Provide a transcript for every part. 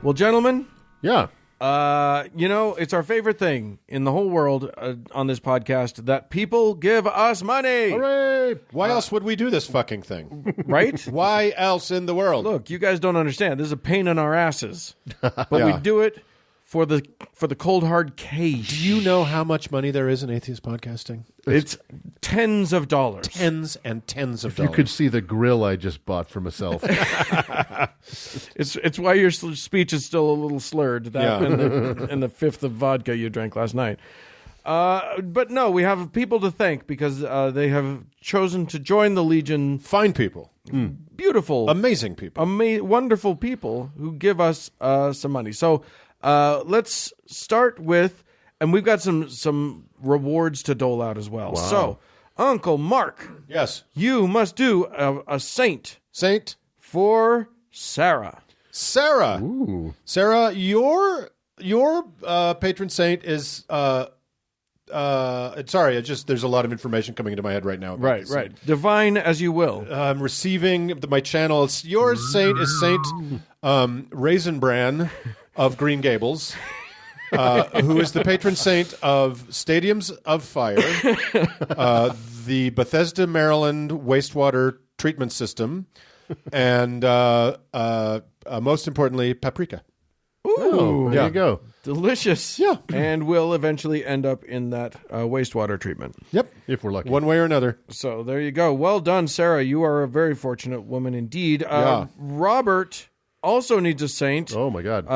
Well, gentlemen, Yeah. it's our favorite thing in the whole world on this podcast that people give us money. Hooray! Why else would we do this fucking thing? Right? Why else in the world? Look, you guys don't understand. This is a pain in our asses. But we do it for the cold hard cash. Do you know how much money there is in atheist podcasting? It's tens of dollars. Tens and tens of If dollars. you could see the grill I just bought for myself. It's why your speech is still a little slurred. That and the fifth of vodka you drank last night. But no, we have people to thank because they have chosen to join the Legion. Fine people. Beautiful, Amazing people. wonderful people who give us some money. So let's start with, and we've got some rewards to dole out as well. Wow. So, Uncle Mark, Yes. you must do a saint Saint for Sarah. Sarah. Ooh. Sarah, your patron saint is sorry, there's a lot of information coming into my head right now. about this. Right. Divine as you will. I'm receiving my channel. Your saint is Saint Raisin Bran of Green Gables, who is the patron saint of Stadiums of Fire, the Bethesda, Maryland wastewater treatment system, and most importantly, paprika. Oh, there Yeah. you go. Delicious. Yeah. And will eventually end up in that wastewater treatment. Yep. If we're lucky. One way or another. So there you go. Well done, Sarah. You are a very fortunate woman indeed. Yeah. Robert also needs a saint. Oh, my God.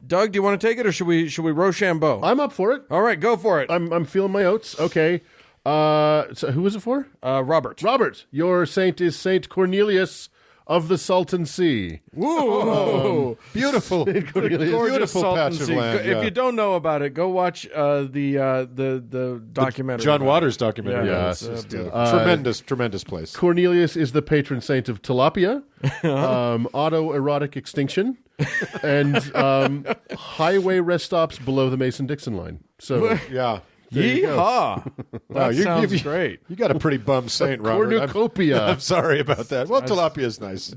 Doug, do you want to take it, or should we Rochambeau? I'm up for it. All right, go for it. I'm feeling my oats. Okay. So who was it for? Robert. Robert. Your saint is Saint Cornelius of the Salton Sea. Woo! Beautiful. Gorgeous Beautiful Salton patch of Sea. land. If you don't know about it, go watch the documentary. John about Waters documentary. Yeah, it's Tremendous place. Cornelius is the patron saint of tilapia, autoerotic extinction, and highway rest stops below the Mason-Dixon line. So Yeah. it. Yeehaw! That you- sounds you- great. You got a pretty bum saint, Robert. cornucopia. I'm sorry about that. Well, tilapia is nice.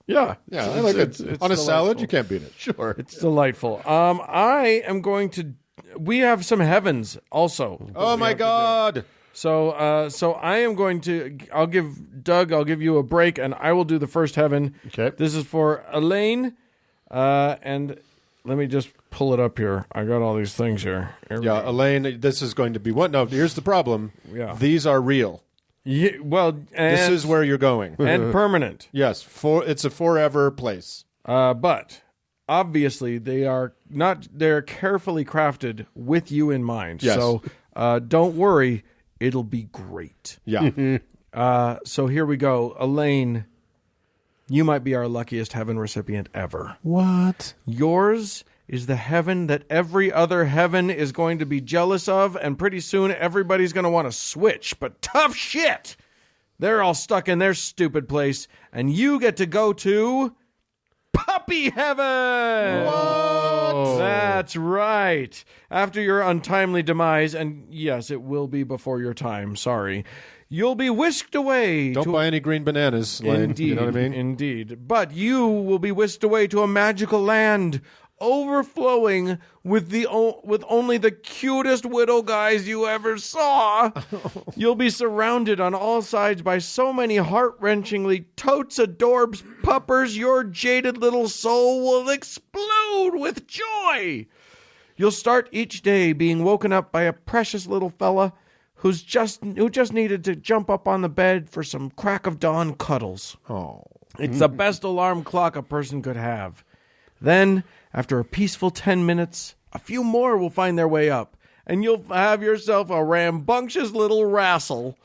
Yeah. Yeah, I like it. It's On a salad, delightful. you can't beat it. Sure. It's delightful. I am going to. We have some heavens also. Oh my God! So I am going to. I'll give you a break, and I will do the first heaven. Okay. This is for Elaine, and let me just pull it up here. I got all these things here. Here we Yeah, go. Elaine, this is going to be what? No, here's the problem. Yeah. These are real. Yeah, well, and, This is where you're going. and permanent. Yes, it's a forever place. But obviously they are not. They're carefully crafted with you in mind. Yes. So don't worry, it'll be great. Yeah. So here we go, Elaine. You might be our luckiest heaven recipient ever. What? Yours is the heaven that every other heaven is going to be jealous of, and pretty soon everybody's going to want to switch. But tough shit! They're all stuck in their stupid place, and you get to go to puppy heaven! What? That's right. After your untimely demise, and yes, it will be before your time, sorry, you'll be whisked away Don't to buy any green bananas, Lane. Indeed, You know what I mean? Indeed. But you will be whisked away to a magical land overflowing with only the cutest widow guys you ever saw. You'll be surrounded on all sides by so many heart-wrenchingly totes adorbs puppers, your jaded little soul will explode with joy. You'll start each day being woken up by a precious little fella who just needed to jump up on the bed for some crack of dawn cuddles. Oh. It's the best alarm clock a person could have. Then, after a peaceful 10 minutes, a few more will find their way up, and you'll have yourself a rambunctious little wrestle.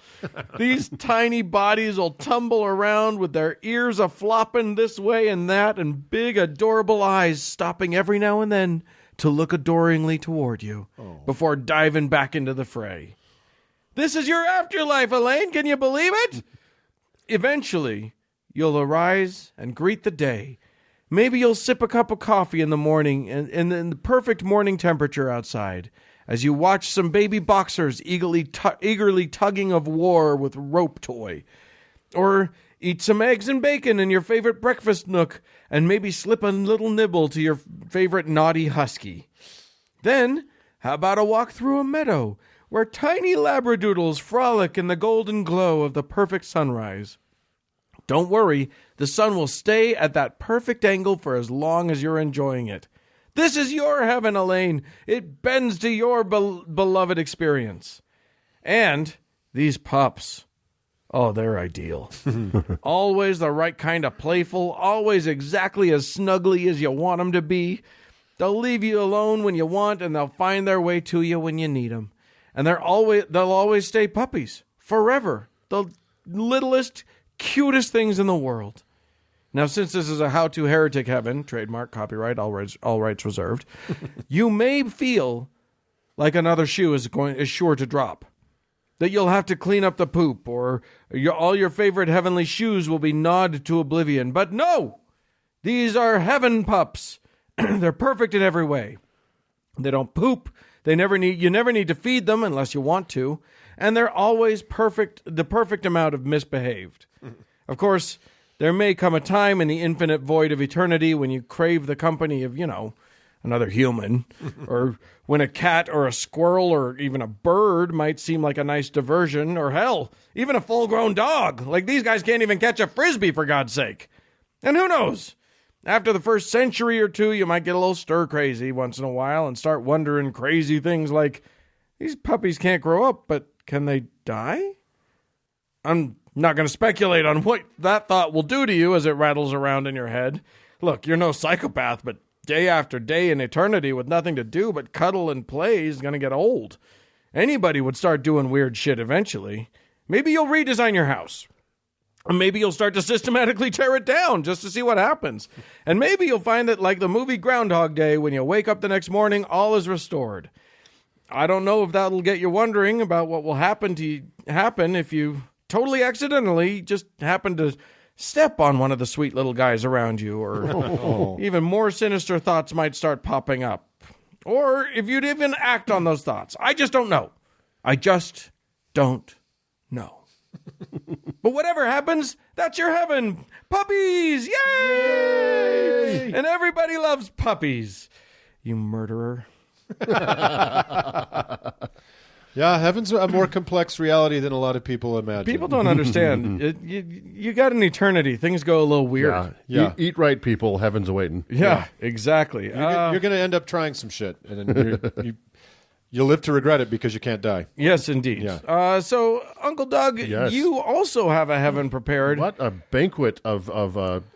These tiny bodies will tumble around with their ears a-flopping this way and that, and big, adorable eyes stopping every now and then to look adoringly toward you before diving back into the fray. This is your afterlife, Elaine. Can you believe it? Eventually, you'll arise and greet the day. Maybe you'll sip a cup of coffee in the morning and in the perfect morning temperature outside as you watch some baby boxers eagerly tugging of war with rope toy. Or eat some eggs and bacon in your favorite breakfast nook and maybe slip a little nibble to your favorite naughty husky. Then, how about a walk through a meadow where tiny labradoodles frolic in the golden glow of the perfect sunrise? Don't worry, the sun will stay at that perfect angle for as long as you're enjoying it. This is your heaven, Elaine. It bends to your beloved experience. And these pups, oh, they're ideal. Always the right kind of playful, always exactly as snuggly as you want them to be. They'll leave you alone when you want, and they'll find their way to you when you need them. And they'll always stay puppies, forever. The littlest, cutest things in the world. Now, since this is a how-to heretic heaven, trademark, copyright, all rights reserved, you may feel like another shoe is sure to drop. That you'll have to clean up the poop, or all your favorite heavenly shoes will be gnawed to oblivion. But no! These are heaven pups. They're perfect in every way. They don't poop. You never need to feed them unless you want to. And they're always the perfect amount of misbehaved. Of course, there may come a time in the infinite void of eternity when you crave the company of, another human, or when a cat or a squirrel or even a bird might seem like a nice diversion, or hell, even a full-grown dog. Like, these guys can't even catch a frisbee, for God's sake. And who knows? After the first century or two, you might get a little stir-crazy once in a while and start wondering crazy things like, these puppies can't grow up, but can they die? I'm not going to speculate on what that thought will do to you as it rattles around in your head. Look, you're no psychopath, but day after day in eternity with nothing to do but cuddle and play is going to get old. Anybody would start doing weird shit eventually. Maybe you'll redesign your house. Or maybe you'll start to systematically tear it down just to see what happens. And maybe you'll find that, like the movie Groundhog Day, when you wake up the next morning, all is restored. I don't know if that'll get you wondering about what will happen if you totally accidentally just happen to step on one of the sweet little guys around you, or even more sinister thoughts might start popping up. Or if you'd even act on those thoughts. I just don't know. I just don't know. But whatever happens, that's your heaven. Puppies! Yay! And everybody loves puppies. You murderer. Yeah, heaven's a more complex reality than a lot of people imagine. People don't understand. You got an eternity. Things go a little weird. Yeah. Eat right, people. Heaven's awaiting. Yeah, exactly. You're going to end up trying some shit, and then you'll live to regret it because you can't die. Yes, indeed. Yeah. So, Uncle Doug, Yes. you also have a heaven prepared. What a banquet of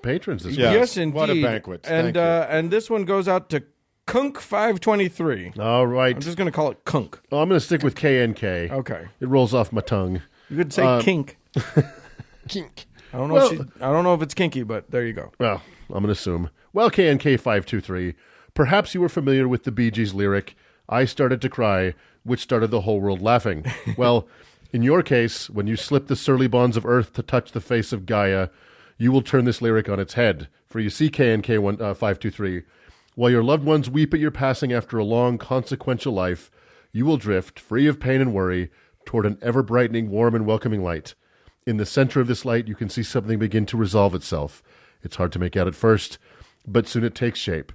patrons this Yeah. week. Yes, indeed. What a banquet. Thank you. And this one goes out to Kunk 523. All right. I'm just going to call it Kunk. Oh, I'm going to stick with KNK. Okay. It rolls off my tongue. You could say kink. Kink. I don't know. I don't know if it's kinky, but there you go. Well, I'm going to assume. Well, KNK 523, perhaps you were familiar with the Bee Gees lyric, "I started to cry, which started the whole world laughing." Well, in your case, when you slip the surly bonds of earth to touch the face of Gaia, you will turn this lyric on its head. For you see, KNK 523, while your loved ones weep at your passing after a long, consequential life, you will drift, free of pain and worry, toward an ever-brightening, warm, and welcoming light. In the center of this light, you can see something begin to resolve itself. It's hard to make out at first, but soon it takes shape.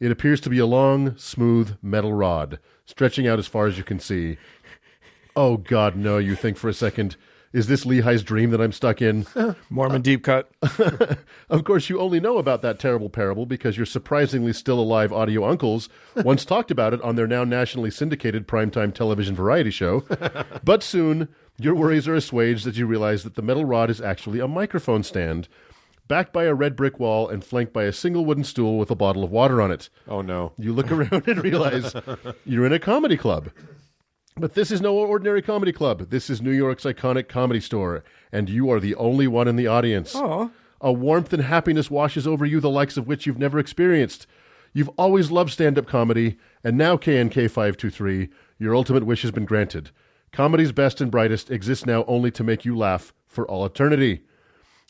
It appears to be a long, smooth metal rod, stretching out as far as you can see. Oh, God, no, you think for a second. Is this Lehi's dream that I'm stuck in? Mormon deep cut. Of course, you only know about that terrible parable because your surprisingly still alive audio uncles once talked about it on their now nationally syndicated primetime television variety show. But soon, your worries are assuaged as you realize that the metal rod is actually a microphone stand, backed by a red brick wall and flanked by a single wooden stool with a bottle of water on it. Oh, no. You look around and realize you're in a comedy club. But this is no ordinary comedy club. This is New York's iconic Comedy Store, and you are the only one in the audience. Oh. A warmth and happiness washes over you, the likes of which you've never experienced. You've always loved stand-up comedy, and now KNK 523, your ultimate wish has been granted. Comedy's best and brightest exists now only to make you laugh for all eternity.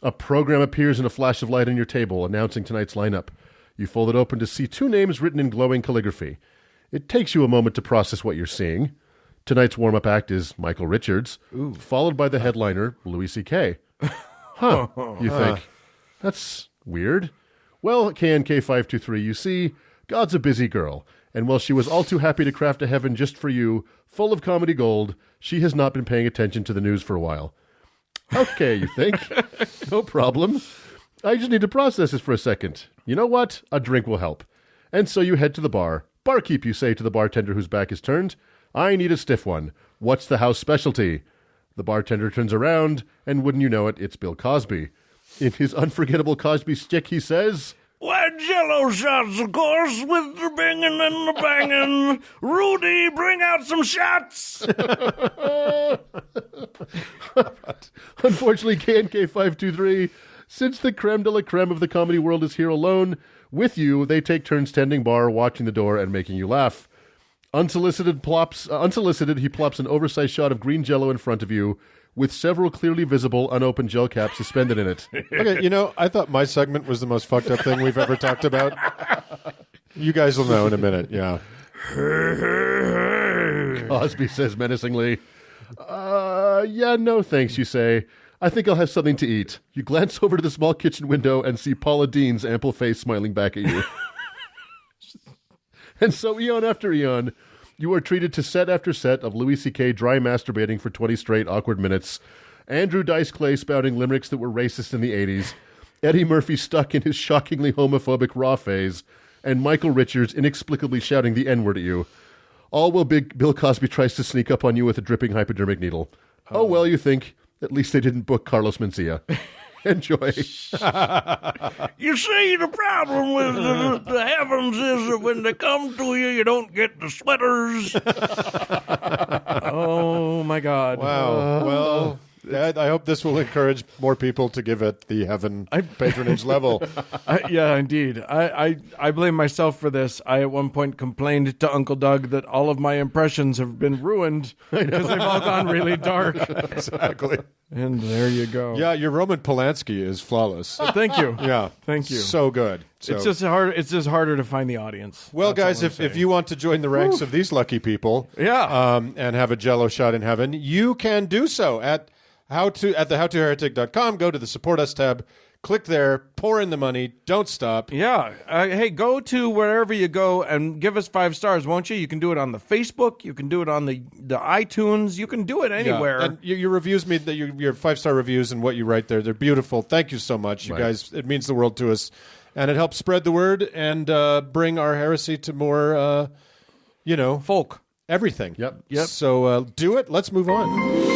A program appears in a flash of light on your table, announcing tonight's lineup. You fold it open to see two names written in glowing calligraphy. It takes you a moment to process what you're seeing. Tonight's warm-up act is Michael Richards, followed by the headliner, Louis C.K. Huh, you think. That's weird. Well, KNK523, you see, God's a busy girl, and while she was all too happy to craft a heaven just for you, full of comedy gold, she has not been paying attention to the news for a while. Okay, you think. No problem. I just need to process this for a second. You know what? A drink will help. And so you head to the bar. Barkeep, you say to the bartender whose back is turned. I need a stiff one. What's the house specialty? The bartender turns around, and wouldn't you know it, it's Bill Cosby. In his unforgettable Cosby stick, he says, White Jello shots, of course, with the binging and the banging. Rudy, bring out some shots. Unfortunately, KNK523, since the creme de la creme of the comedy world is here alone, with you, they take turns tending bar, watching the door, and making you laugh. Unsolicited, he plops an oversized shot of green Jello in front of you, with several clearly visible unopened gel caps suspended in it. Okay, I thought my segment was the most fucked up thing we've ever talked about. You guys will know in a minute, yeah. Cosby says menacingly, yeah, no thanks, you say. I think I'll have something to eat. You glance over to the small kitchen window and see Paula Dean's ample face smiling back at you. And so eon after eon, you are treated to set after set of Louis C.K. dry masturbating for 20 straight awkward minutes, Andrew Dice Clay spouting limericks that were racist in the 80s, Eddie Murphy stuck in his shockingly homophobic raw phase, and Michael Richards inexplicably shouting the N-word at you. All while Bill Cosby tries to sneak up on you with a dripping hypodermic needle. Oh, well, you think. At least they didn't book Carlos Mencia. Enjoy. You see, the problem with the heavens is that when they come to you, you don't get the sweaters. Oh, my God. Wow. Well, I hope this will encourage more people to give it the heaven patronage level. Yeah, indeed. I blame myself for this. I at one point complained to Uncle Doug that all of my impressions have been ruined because they've all gone really dark. Exactly. And there you go. Yeah, your Roman Polanski is flawless. Thank you. Yeah. Thank you. So good. So. It's just hard. It's just harder to find the audience. Well, guys, if you want to join the ranks of these lucky people, and have a Jello shot in heaven, you can do so at the howtoheretic.com. Go to the Support Us tab. Click there, pour in the money, don't stop. Yeah. Hey, go to wherever you go and give us 5 stars, won't you? You can do it on the Facebook. You can do it on the iTunes. You can do it anywhere. Yeah. And your reviews, your 5-star reviews and what you write there, they're beautiful. Thank you so much, you guys. It means the world to us. And it helps spread the word and bring our heresy to more, folk. Everything. Yep. So do it. Let's move on.